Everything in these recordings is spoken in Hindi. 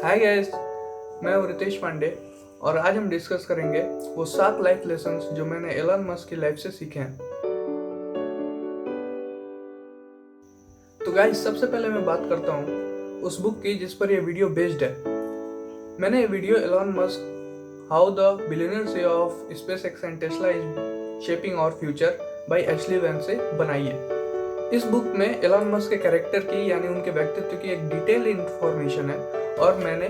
हाय गाइस, मैं हूँ रितेश पांडे और आज हम डिस्कस करेंगे वो 7 लाइफ लेसन्स जो मैंने एलन मस्क की लाइफ से सीखे हैं। तो गाइस, सबसे पहले मैं बात करता हूँ उस बुक की जिस पर यह वीडियो बेस्ड है। मैंने ये video Elon Musk how the billionaire CEO of SpaceX and Tesla is shaping our future by Ashlee Vance से बनाई है। इस बुक में एलन मस्क के कैरेक्टर की यानी उनके व्यक्तित्व की एक डिटेल इंफॉर्मेशन है और मैंने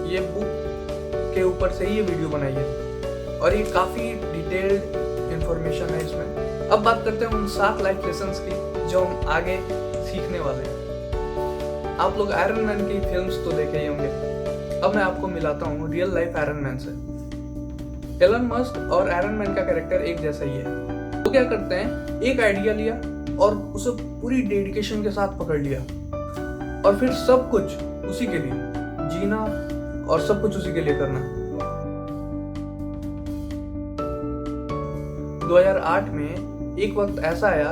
ये बुक के ऊपर से ही ये वीडियो बनाई है और ये काफ़ी डिटेल्ड इंफॉर्मेशन है इसमें। अब बात करते हैं उन 7 लाइफ लेसन्स की जो हम आगे सीखने वाले हैं। आप लोग आयरन मैन की फिल्म्स तो देखे ही होंगे। अब मैं आपको मिलाता हूँ रियल लाइफ आयरन मैन से। एलन मस्क और आयरन मैन का कैरेक्टर एक जैसा ही है। वो क्या करते हैं, एक आइडिया लिया और उसे पूरी डेडिकेशन के साथ पकड़ लिया और फिर सब कुछ उसी के लिए जीना और सब कुछ उसी के लिए करना। 2008 में एक वक्त ऐसा आया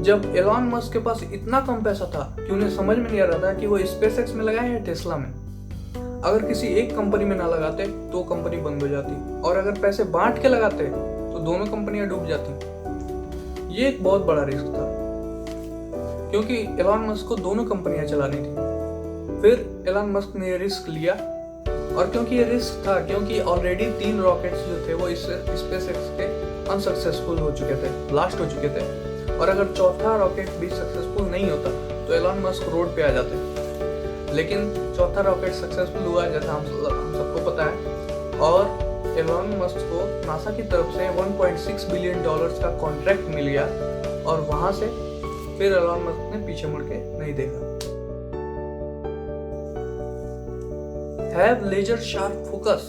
जब एलन मस्क के पास इतना कम पैसा था कि उन्हें समझ में नहीं आ रहा था कि वो SpaceX में लगाए या टेस्ला में। अगर किसी एक कंपनी में ना लगाते तो कंपनी बंद हो जाती और अगर पैसे बांट के लगाते तो दोनों कंपनियां डूब जाती। ये एक बहुत बड़ा रिस्क था क्योंकि एलन मस्क को दोनों कंपनियां चलानी थी। फिर एलन मस्क ने ये रिस्क लिया और क्योंकि ये रिस्क था, क्योंकि ऑलरेडी 3 रॉकेट्स जो थे वो इस SpaceX के अनसक्सेसफुल हो चुके थे, ब्लास्ट हो चुके थे और अगर चौथा रॉकेट भी सक्सेसफुल नहीं होता तो एलन मस्क रोड पे आ जाते। लेकिन चौथा रॉकेट सक्सेसफुल हुआ जैसा हम सबको पता है और एलन मस्क को नासा की तरफ से $1.6 बिलियन का कॉन्ट्रैक्ट मिल गया और वहां से फिर एलन मस्क ने पीछे मुड़ के नहीं देखा। Have laser sharp focus.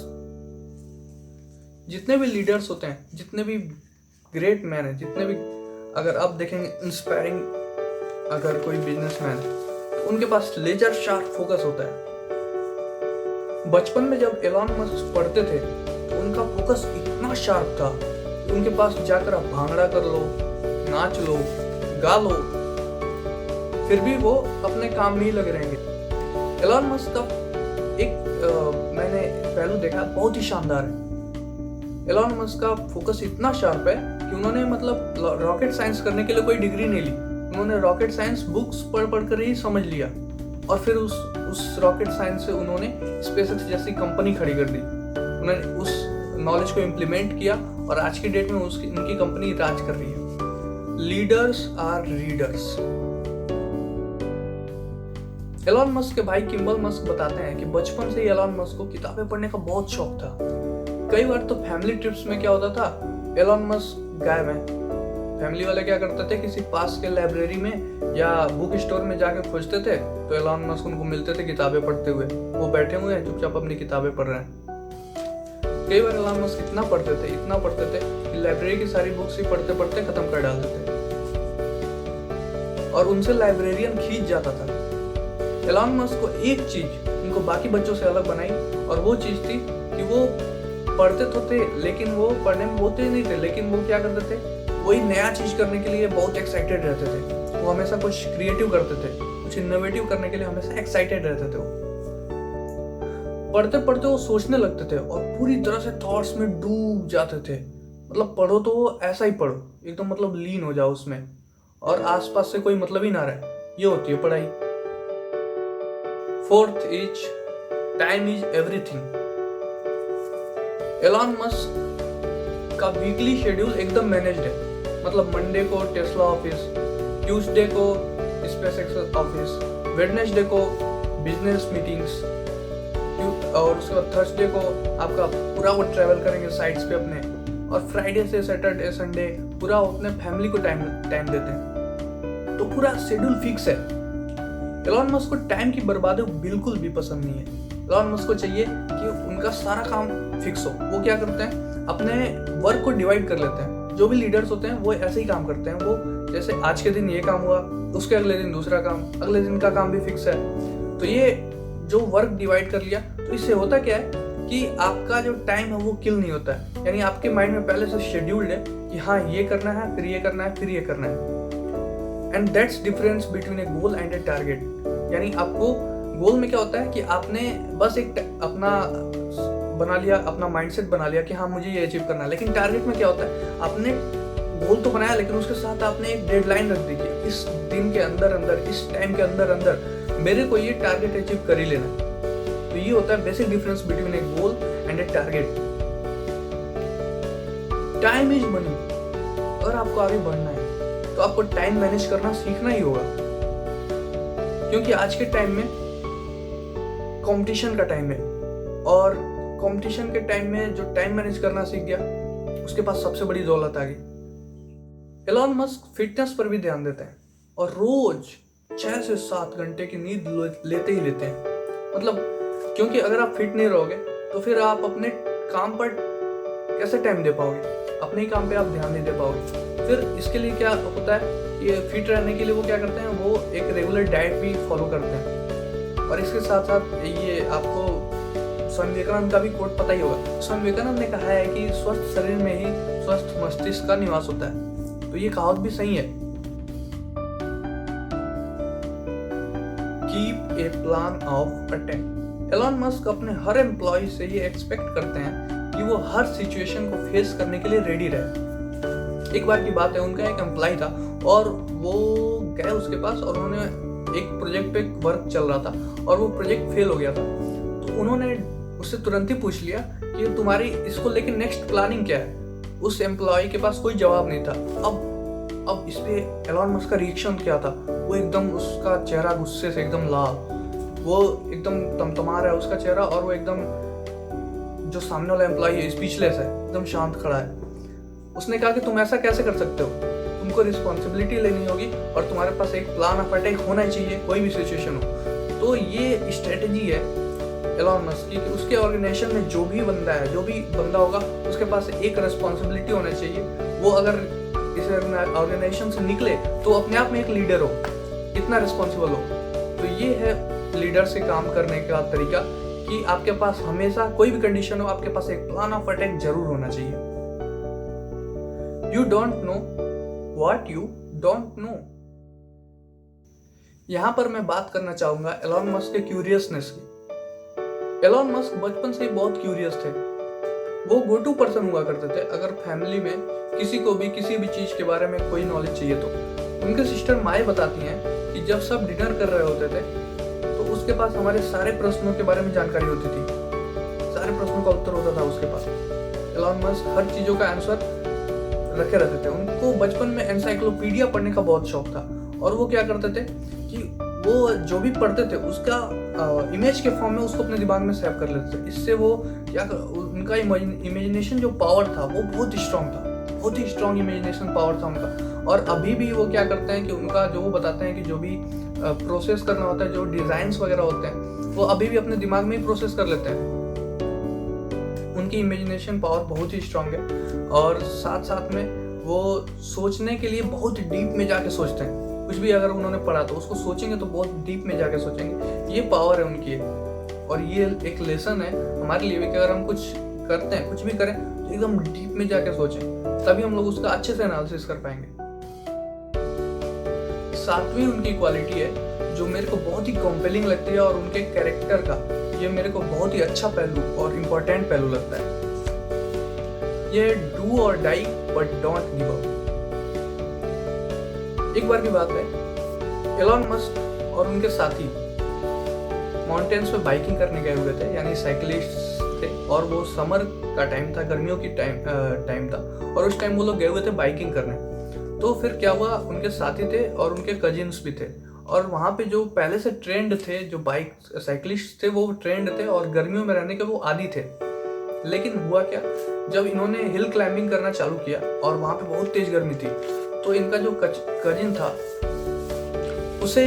जितने भी लीडर्स होते हैं, जितने भी ग्रेट मैन है, जितने भी अगर आप देखेंगे इंस्पायरिंग अगर कोई बिजनेसमैन, तो उनके पास लेजर शार्प फोकस होता है। बचपन में जब एलन मस्क पढ़ते थे तो उनका फोकस इतना शार्प था कि उनके पास जाकर आप भांगड़ा कर लो, नाच लो, गा लो, फिर भी वो अपने काम में ही लगे रहेंगे। एलन मस्क का एक मैंने पहलू देखा, बहुत ही शानदार है। एलन मस्क का फोकस इतना शार्प है कि उन्होंने रॉकेट साइंस करने के लिए कोई डिग्री नहीं ली। उन्होंने रॉकेट साइंस बुक्स पढ़ कर ही समझ लिया और फिर उस रॉकेट साइंस से उन्होंने SpaceX जैसी कंपनी खड़ी कर दी। उन्होंने उस नॉलेज को इम्प्लीमेंट किया और आज की डेट में उनकी कंपनी राज कर रही है। Leaders are readers. Elon Musk के भाई किम्बल मस्क बताते हैं कि बचपन से ही एलन मस्क को किताबें पढ़ने का बहुत शौक था। कई बार तो फैमिली ट्रिप्स में क्या होता था, एलन मस्क गायब है। फैमिली वाले क्या करते थे, किसी पास के लाइब्रेरी में या बुक स्टोर में जाके खोजते थे तो एलन मस्क उनको मिलते थे किताबें पढ़ते हुए। वो बैठे हुए हैं चुपचाप अपनी किताबें पढ़ रहे हैं। कई बार एलन मस्क इतना पढ़ते थे कि लाइब्रेरी की सारी बुक्स ही पढ़ते पढ़ते खत्म कर डालते थे और उनसे लाइब्रेरियन खींच जाता था। एलन मस्क को एक चीज उनको बाकी बच्चों से अलग बनाई और वो चीज थी कि वो पढ़ते तो थे लेकिन वो पढ़ने में होते नहीं थे, लेकिन वो क्या करते थे, वही नया चीज करने के लिए बहुत एक्साइटेड रहते थे। वो हमेशा कुछ क्रिएटिव करते थे, कुछ इनोवेटिव करने के लिए हमेशा एक्साइटेड रहते थे। वो पढ़ते पढ़ते वो सोचने लगते थे और पूरी तरह से थॉट्स में डूब जाते थे। पढ़ो तो वो ऐसा ही पढ़ो, एकदम लीन हो जाओ उसमें और आसपास से कोई मतलब ही ना रहे। ये होती है पढ़ाई। 4th is time is everything. Elon Musk का वीकली शेड्यूल एकदम मैनेज्ड है। मंडे को टेस्ला ऑफिस, ट्यूसडे को SpaceX ऑफिस, वेडनेसडे को बिजनेस मीटिंग्स और उसके बाद थर्सडे को आपका पूरा वो ट्रैवल करेंगे साइट्स पे अपने और फ्राइडे से सैटरडे संडे पूरा अपने फैमिली को टाइम देते हैं। तो पूरा शेड्यूल फिक्स है। एलन मस्क को टाइम की बर्बादी बिल्कुल भी पसंद नहीं है। एलन मस्क को चाहिए कि उनका सारा काम फिक्स हो। वो क्या करते हैं, अपने वर्क को डिवाइड कर लेते हैं। जो भी लीडर्स होते हैं वो ऐसे ही काम करते हैं। वो जैसे आज के दिन ये काम हुआ, उसके अगले दिन दूसरा काम, अगले दिन का काम भी फिक्स है। तो ये जो वर्क डिवाइड कर लिया तो इससे होता क्या है कि आपका जो टाइम है वो किल नहीं होता है। यानी आपके माइंड में पहले से शेड्यूल्ड है कि हाँ ये करना है, फिर ये करना है, फिर ये करना है। And that's difference between A goal and A target. यानी आपको गोल में क्या होता है कि आपने बस एक अपना बना लिया, अपना माइंडसेट बना लिया कि हाँ मुझे ये अचीव करना है। लेकिन टारगेट में क्या होता है, आपने गोल तो बनाया लेकिन उसके साथ आपने एक डेडलाइन रख दी कि इस दिन के अंदर अंदर, इस टाइम के अंदर अंदर मेरे को ये टारगेट अचीव कर ही लेना है। तो ये होता है basic difference between A goal and A target. Time is money. अगर आपको आगे बढ़ना है तो आपको टाइम मैनेज करना सीखना ही होगा, क्योंकि आज के टाइम में कंपटीशन का टाइम है, और कंपटीशन के टाइम में जो टाइम मैनेज करना सीख गया उसके पास सबसे बड़ी दौलत आ गई। एलॉन मस्क फिटनेस पर भी ध्यान देते हैं और रोज 6 से 7 घंटे की नींद लेते ही लेते हैं। मतलब क्योंकि अगर आप फिट नहीं रहोगे तो फिर आप अपने काम पर कैसे टाइम दे पाओगे, अपने ही काम पे आप ध्यान नहीं दे पाओगे। फिर इसके लिए क्या होता है, ये फिट रहने के लिए वो क्या करते हैं, वो एक रेगुलर डाइट भी फॉलो करते हैं। और इसके साथ साथ ये आपको स्वामी विवेकानंद का भी कोट पता ही होगा। स्वामी विवेकानंद ने कहा है कि स्वस्थ शरीर में ही स्वस्थ मस्तिष्क का निवास होता है। तो ये कहावत भी सही है। Keep a plan of attack. Elon Musk अपने हर एम्प्लॉय से ये एक्सपेक्ट करते हैं कि वो हर सिचुएशन को फेस करने के लिए रेडी रहे। एक बार की बात है, उनका एक एम्प्लॉय था और वो गए उसके पास और उन्होंने एक प्रोजेक्ट पे वर्क चल रहा था और वो प्रोजेक्ट फेल हो गया था। तो उन्होंने उससे तुरंत ही पूछ लिया कि तुम्हारी इसको लेके नेक्स्ट प्लानिंग क्या है। उस एम्प्लॉय के पास कोई जवाब नहीं था। अब इस पे एलॉन मस्क का रिएक्शन क्या था, वो एकदम, उसका चेहरा गुस्से से एकदम लाल, वो एकदम तमतमा रहा है उसका चेहरा, और वो एकदम, जो सामने वाला एम्प्लॉय है स्पीचलेस है, एकदम शांत खड़ा है। उसने कहा कि तुम ऐसा कैसे कर सकते हो, तुमको रिस्पॉन्सिबिलिटी लेनी होगी और तुम्हारे पास एक प्लान ऑफ अटैक होना चाहिए कोई भी सिचुएशन हो। तो ये स्ट्रेटेजी है एलॉन मस्क की कि उसके ऑर्गेनाइजेशन में जो भी बंदा होगा उसके पास एक रिस्पॉन्सिबिलिटी होना चाहिए। वो अगर इस ऑर्गेनाइजेशन से निकले तो अपने आप में एक लीडर हो, इतना रिस्पॉन्सिबल हो। तो ये है लीडर से काम करने का तरीका कि आपके पास हमेशा कोई भी कंडीशन हो, आपके पास एक प्लान ऑफ अटैक जरूर होना चाहिए। You don't know what you don't know. यहां पर मैं बात करना चाहूंगा एलॉन मस्क के क्यूरियसनेस की। एलॉन मस्क बचपन से ही बहुत क्यूरियस थे। वो गो टू पर्सन हुआ करते थे अगर फैमिली में किसी को भी किसी भी चीज के बारे में कोई नॉलेज चाहिए तो। उनके सिस्टर माए बताती हैं कि जब सब डिनर कर रहे होते थे तो उसके पास हमारे सारे प्रश्नों के बारे में जानकारी होती थी, सारे प्रश्नों का उत्तर होता था उसके पास। एलॉन मस्क हर चीजों का आंसर रखे रहते थे। उनको बचपन में एनसाइक्लोपीडिया पढ़ने का बहुत शौक था और वो क्या करते थे कि वो जो भी पढ़ते थे उसका इमेज के फॉर्म में उसको अपने दिमाग में सेव कर लेते थे। इससे वो उनका इमेजिनेशन जो पावर था वो बहुत ही स्ट्रांग था, बहुत ही स्ट्रांग इमेजिनेशन पावर था उनका। और अभी भी वो क्या करते हैं कि उनका जो वो बताते हैं कि जो भी प्रोसेस करना होता है, जो डिजाइन्स वगैरह होते हैं, वो अभी भी अपने दिमाग में ही प्रोसेस कर लेते हैं। उनकी इमेजिनेशन पावर बहुत ही स्ट्रांग है और साथ साथ में वो सोचने के लिए बहुत डीप में जाके सोचते हैं। कुछ भी अगर उन्होंने पढ़ा तो उसको सोचेंगे तो बहुत डीप में जाके सोचेंगे। ये पावर है उनकी और ये एक लेसन है हमारे लिए भी कि अगर हम कुछ करते हैं, कुछ भी करें तो एकदम डीप में जाके सोचें, तभी हम लोग उसका अच्छे से एनालिसिस कर पाएंगे। सातवीं उनकी क्वालिटी है जो मेरे को बहुत ही कॉम्पेलिंग लगती है और उनके कैरेक्टर का ये मेरे को बहुत ही अच्छा पहलू और इम्पोर्टेंट पहलू लगता है। ये डू और die but don't give up. एक बार की बात है, एलॉन मस्क और उनके साथी माउंटेन्स पे बाइकिंग करने गए हुए थे, यानी साइकिलिस्ट थे, और वो समर का टाइम था, गर्मियों की टाइम था, और उस टाइम वो लोग गए हुए थे बाइकिंग करने। तो फिर क्या हुआ, उनके साथी थे और उनके कजिन्स भी थे, और वहाँ पे जो पहले से ट्रेंड थे, जो बाइक साइकिलिस्ट थे वो ट्रेंड थे और गर्मियों में रहने के वो आदी थे। लेकिन हुआ क्या, जब इन्होंने हिल क्लाइंबिंग करना चालू किया और वहाँ पे बहुत तेज गर्मी थी, तो इनका जो कजिन था उसे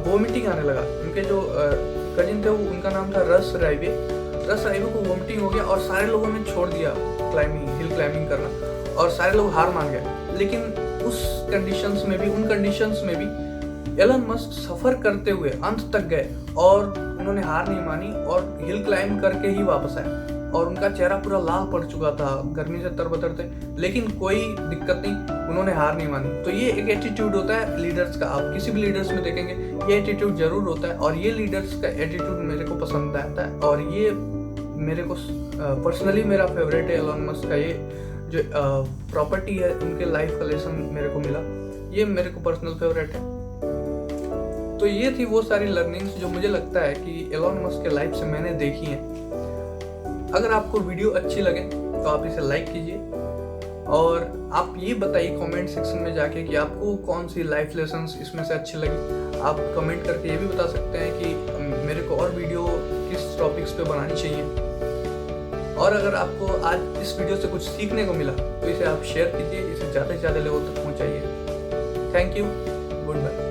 वोमिटिंग आने लगा। उनके जो कजिन थे वो, उनका नाम था रस राइवे को वोमिटिंग हो गया और सारे लोगों ने छोड़ दिया हिल क्लाइंबिंग करना और सारे लोग हार मान गए। लेकिन उन कंडीशंस में भी एलन मस्क सफर करते हुए अंत तक गए और उन्होंने हार नहीं मानी और हिल क्लाइंब करके ही वापस आए और उनका चेहरा पूरा लाल पड़ चुका था, गर्मी से तरबतर थे, लेकिन कोई दिक्कत नहीं, उन्होंने हार नहीं मानी। तो ये एक एटीट्यूड होता है लीडर्स का, आप किसी भी लीडर्स में देखेंगे ये एटीट्यूड जरूर होता है, और ये लीडर्स का एटीट्यूड मेरे को पसंद आता है, और ये मेरे को पर्सनली मेरा फेवरेट है एलोन मस्क का। ये जो प्रॉपर्टी है, उनके लाइफ का लेसन मेरे को मिला, ये मेरे को पर्सनल फेवरेट है। तो ये थी वो सारी लर्निंग्स जो मुझे लगता है कि एलोन मस्क के लाइफ से मैंने देखी हैं। अगर आपको वीडियो अच्छी लगे तो आप इसे लाइक कीजिए, और आप ये बताइए कमेंट सेक्शन में जाके कि आपको कौन सी लाइफ लेसन्स इसमें से अच्छी लगी। आप कमेंट करके ये भी बता सकते हैं कि मेरे को और वीडियो किस टॉपिक्स पे बनानी चाहिए। और अगर आपको आज इस वीडियो से कुछ सीखने को मिला तो इसे आप शेयर कीजिए, इसे ज़्यादा से ज़्यादा लोगों तक पहुँचाइए। Thank you, good bye.